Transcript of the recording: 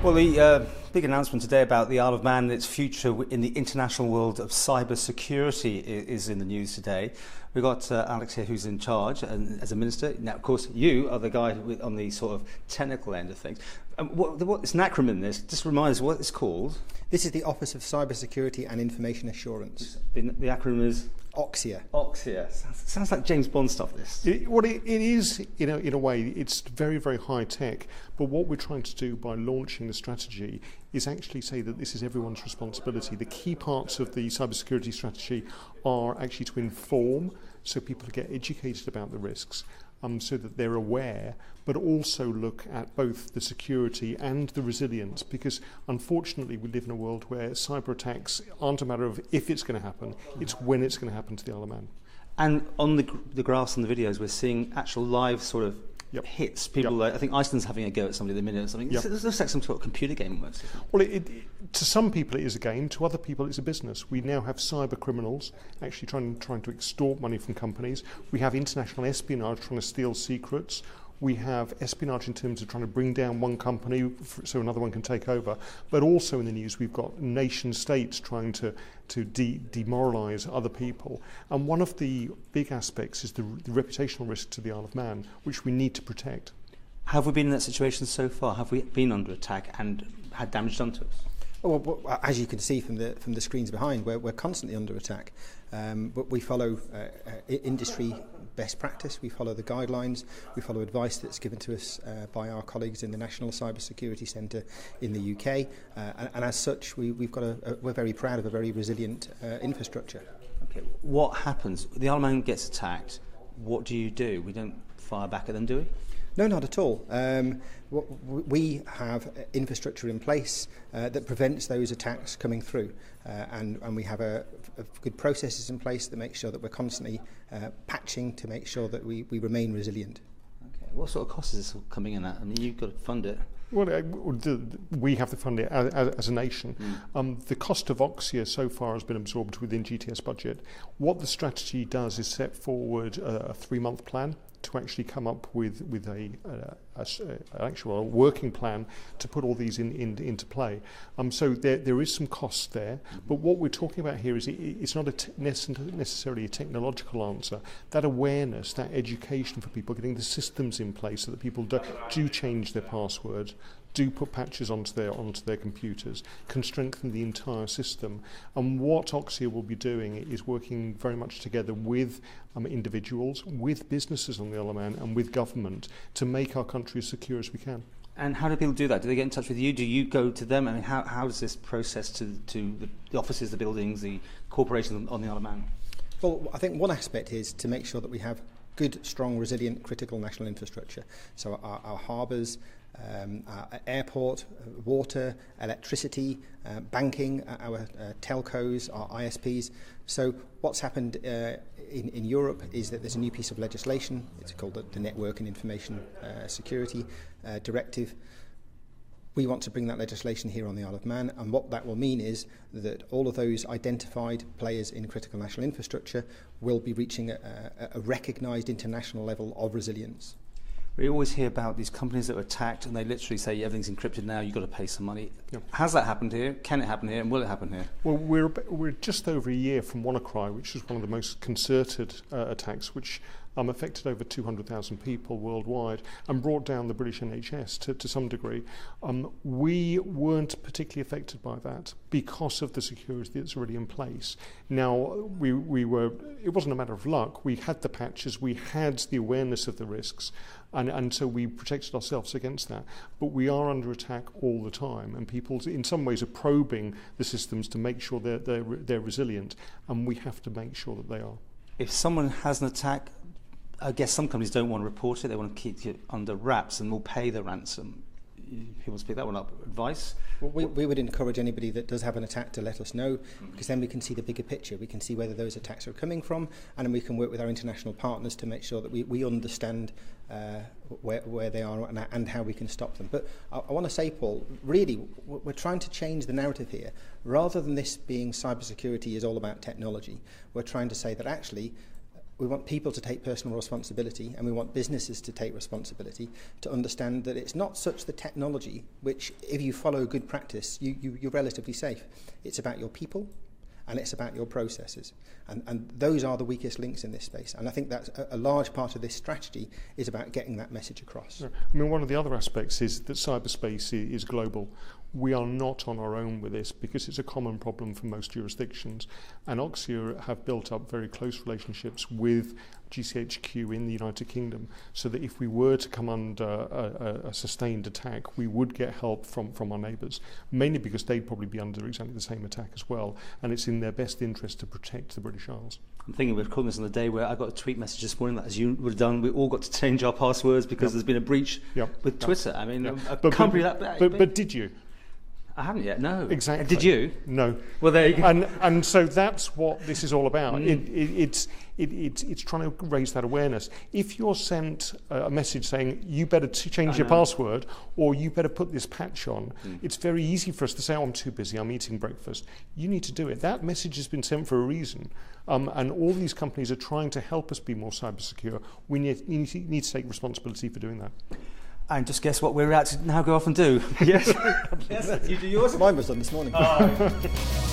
Well, the big announcement today about the Isle of Man and its future in the international world of cyber security is in the news today. We've got Alex here, who's in charge and as a minister. Now, of course, you are the guy on the sort of technical end of things. It's an acronym, this. Just remind us what it's called. This is the Office of Cyber Security and Information Assurance. The acronym is? OXIA. OXIA. Sounds like James Bond stuff, this. It is, in a way, it's very, very high tech. But what we're trying to do by launching the strategy is actually say that this is everyone's responsibility. The key parts of the cybersecurity strategy are actually to inform, so people get educated about the risks, so that they're aware, but also look at both the security and the resilience, because unfortunately we live in a world where cyber attacks aren't a matter of if it's going to happen, it's when it's going to happen to the Isle of Man. And on the graphs and the videos, we're seeing actual live sort of hits. People, I think Iceland's having a go at somebody at the minute or something. This looks like some sort of computer game almost. Well, to some people it is a game, to other people it's a business. We now have cyber criminals actually trying to extort money from companies. We have international espionage trying to steal secrets. We have espionage in terms of trying to bring down one company so another one can take over. But also in the news we've got nation states trying to demoralise other people. And one of the big aspects is the reputational risk to the Isle of Man, which we need to protect. Have we been in that situation so far? Have we been under attack and had damage done to us? Well, as you can see from the screens behind, we're constantly under attack. But we follow industry best practice, we follow the guidelines, we follow advice that's given to us by our colleagues in the National Cyber Security Centre in the UK, and as such we're very proud of a very resilient infrastructure. Okay, what happens? The Isle of Man gets attacked, what do you do? We don't fire back at them, do we? No, not at all. We have infrastructure in place that prevents those attacks coming through, and we have a good processes in place that make sure that we're constantly patching to make sure that we remain resilient. Okay. What sort of cost is this all coming in at? I mean, you've got to fund it. Well, we have to fund it as a nation. The cost of OXIA so far has been absorbed within GTS budget. What the strategy does is set forward a 3-month plan to actually come up with an actual working plan to put all these into play. So there is some cost there, but what we're talking about here is it's not necessarily a technological answer. That awareness, that education for people, getting the systems in place so that people do change their passwords, do put patches onto their computers, can strengthen the entire system. And what OXIA will be doing is working very much together with individuals, with businesses on the Isle of Man and with government to make our country as secure as we can. And how do people do that? Do they get in touch with you? Do you go to them? I mean, how does this process to the offices, the buildings, the corporations on the Isle of Man? Well, I think one aspect is to make sure that we have good, strong, resilient, critical national infrastructure. So our harbours, our airport, water, electricity, banking, our telcos, our ISPs. So what's happened in Europe is that there's a new piece of legislation. It's called the Network and Information Security Directive. We want to bring that legislation here on the Isle of Man, and what that will mean is that all of those identified players in critical national infrastructure will be reaching a recognised international level of resilience. We always hear about these companies that are attacked and they literally say everything's encrypted now, you've got to pay some money. Yep. Has that happened here? Can it happen here? And will it happen here? Well, we're just over a year from WannaCry, which was one of the most concerted attacks, which affected over 200,000 people worldwide and brought down the British NHS to some degree. We weren't particularly affected by that because of the security that's already in place. Now, it wasn't a matter of luck. We had the patches, we had the awareness of the risks, and so we protected ourselves against that. But we are under attack all the time, and people in some ways are probing the systems to make sure they're resilient, and we have to make sure that they are. If someone has an attack, I guess some companies don't want to report it, they want to keep it under wraps and will pay the ransom. People pick that one up. Advice? Well, we would encourage anybody that does have an attack to let us know, because then we can see the bigger picture. We can see whether those attacks are coming from, and then we can work with our international partners to make sure that we understand where they are and how we can stop them. But I want to say, Paul, really, we're trying to change the narrative here. Rather than this being cybersecurity is all about technology, we're trying to say that actually We want people to take personal responsibility, and we want businesses to take responsibility to understand that it's not such the technology, which if you follow good practice, you're relatively safe. It's about your people, and it's about your processes. And those are the weakest links in this space. And I think that's a large part of this strategy is about getting that message across. I mean, one of the other aspects is that cyberspace is global. We are not on our own with this because it's a common problem for most jurisdictions. And Oxia have built up very close relationships with GCHQ in the United Kingdom, so that if we were to come under a sustained attack, we would get help from our neighbours, mainly because they'd probably be under exactly the same attack as well, and it's in their best interest to protect the British Isles. I'm thinking we're calling this on the day where I got a tweet message this morning that, as you would have done, we all got to change our passwords because there's been a breach with Twitter. I mean, a company but did you? I haven't yet, no. Exactly. Did you? No. Well, there you go. And so that's what this is all about. It's trying to raise that awareness. If you're sent a message saying you better change your password or you better put this patch on, it's very easy for us to say, oh, I'm too busy, I'm eating breakfast. You need to do it. That message has been sent for a reason. And all these companies are trying to help us be more cyber secure. We need to take responsibility for doing that. And just guess what we're about to now go off and do. Yes. Yes, you do yours. Mine was done this morning. Oh.